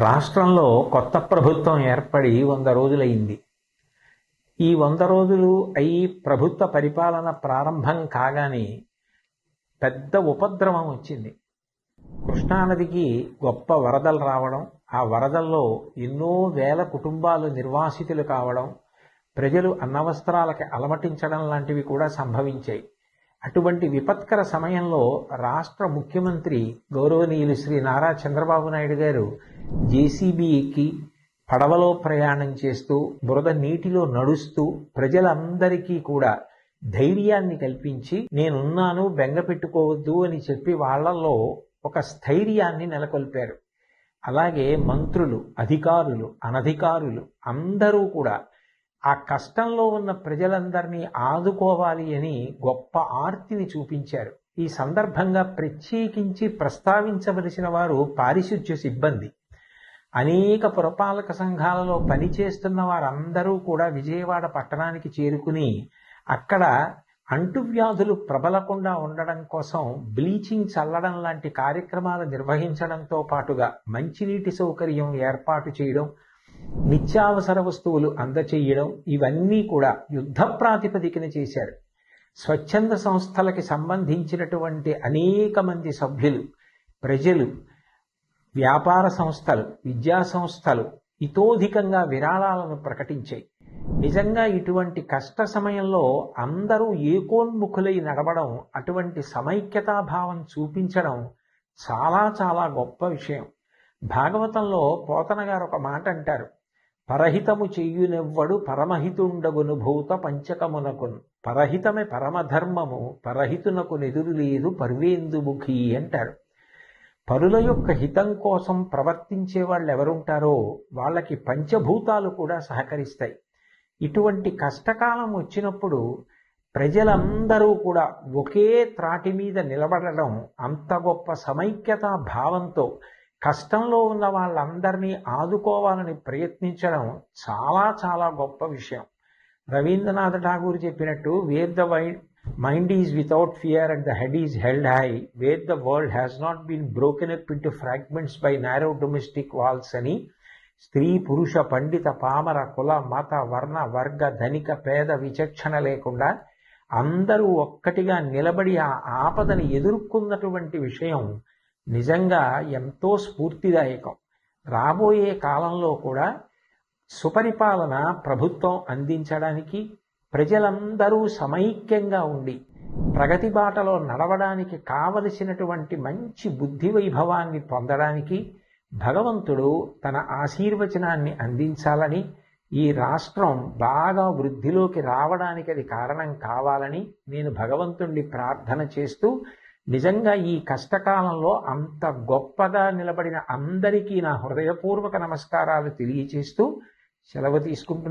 రాష్ట్రంలో కొత్త ప్రభుత్వం ఏర్పడి 100 రోజులైంది. ఈ 100 రోజులు అయి ప్రభుత్వ పరిపాలన ప్రారంభం కాగానే పెద్ద ఉపద్రవం వచ్చింది. కృష్ణానదికి గొప్ప వరదలు రావడం, ఆ వరదల్లో ఎన్నో వేల కుటుంబాలు నిర్వాసితులు కావడం, ప్రజలు అన్నవస్త్రాలకి అలమటించడం లాంటివి కూడా సంభవించాయి. అటువంటి విపత్కర సమయంలో రాష్ట్ర ముఖ్యమంత్రి గౌరవనీయులు శ్రీ నారా చంద్రబాబు నాయుడు గారు జేసీబీ ఎక్కి పడవలో ప్రయాణం చేస్తూ బురద నీటిలో నడుస్తూ ప్రజలందరికీ కూడా ధైర్యాన్ని కల్పించి నేనున్నాను, బెంగ పెట్టుకోవద్దు అని చెప్పి వాళ్లలో ఒక స్థైర్యాన్ని నెలకొల్పారు. అలాగే మంత్రులు, అధికారులు, అనధికారులు అందరూ కూడా ఆ కష్టంలో ఉన్న ప్రజలందరినీ ఆదుకోవాలి అని గొప్ప ఆర్తిని చూపించారు. ఈ సందర్భంగా ప్రత్యేకించి ప్రస్తావించవలసిన వారు పారిశుధ్య సిబ్బంది. అనేక పురపాలక సంఘాలలో పనిచేస్తున్న వారందరూ కూడా విజయవాడ పట్టణానికి చేరుకుని అక్కడ అంటువ్యాధులు ప్రబలకుండా ఉండడం కోసం బ్లీచింగ్ చల్లడం లాంటి కార్యక్రమాలు నిర్వహించడంతో పాటుగా మంచినీటి సౌకర్యం ఏర్పాటు చేయడం, నిత్యావసర వస్తువులు అందచేయడం, ఇవన్నీ కూడా యుద్ధ ప్రాతిపదికన చేశారు. స్వచ్ఛంద సంస్థలకి సంబంధించినటువంటి అనేక మంది సభ్యులు, ప్రజలు, వ్యాపార సంస్థలు, విద్యా సంస్థలు ఇతోధికంగా విరాళాలను ప్రకటించాయి. నిజంగా ఇటువంటి కష్ట సమయంలో అందరూ ఏకోన్ముఖులై నడవడం, అటువంటి సమైక్యతాభావం చూపించడం చాలా చాలా గొప్ప విషయం. భాగవతంలో పోతన గారు ఒక మాట అంటారు, పరహితము చెయ్యునెవ్వడు పరమహితుండగును భూత పంచకమునకును, పరహితమే పరమధర్మము పరహితునకు నెదురు లేదు పర్వేందుముఖి అంటారు. పరుల యొక్క హితం కోసం ప్రవర్తించే వాళ్ళు ఎవరుంటారో వాళ్ళకి పంచభూతాలు కూడా సహకరిస్తాయి. ఇటువంటి కష్టకాలం వచ్చినప్పుడు ప్రజలందరూ కూడా ఒకే త్రాటి మీద నిలబడడం, అంత గొప్ప సమైక్యతా భావంతో కష్టంలో ఉన్న వాళ్ళందరినీ ఆదుకోవాలని ప్రయత్నించడం చాలా చాలా గొప్ప విషయం. రవీంద్రనాథ్ ఠాగూర్ చెప్పినట్టు, where the mind is without fear and the head is held high, where the world has not been broken up into fragments by narrow domestic walls అని స్త్రీ, పురుష, పండిత, పామర, కుల, మత, వర్ణ, వర్గ, ధనిక, పేద విచక్షణ లేకుండా అందరూ ఒక్కటిగా నిలబడి ఆ ఆపదని ఎదుర్కొన్నటువంటి విషయం నిజంగా ఎంతో స్ఫూర్తిదాయకం. రాబోయే కాలంలో కూడా సుపరిపాలన ప్రభుత్వం అందించడానికి, ప్రజలందరూ సమైక్యంగా ఉండి ప్రగతి బాటలో నడవడానికి కావలసినటువంటి మంచి బుద్ధి వైభవాన్ని పొందడానికి భగవంతుడు తన ఆశీర్వచనాన్ని అందించాలని, ఈ రాష్ట్రం బాగా వృద్ధిలోకి రావడానికి అది కారణం కావాలని నేను భగవంతుణ్ణి ప్రార్థన చేస్తూ, నిజంగా ఈ కష్టకాలంలో అంత గొప్పగా నిలబడిన అందరికీ నా హృదయపూర్వక నమస్కారాలు తెలియచేస్తూ సెలవు తీసుకుంటున్నాను.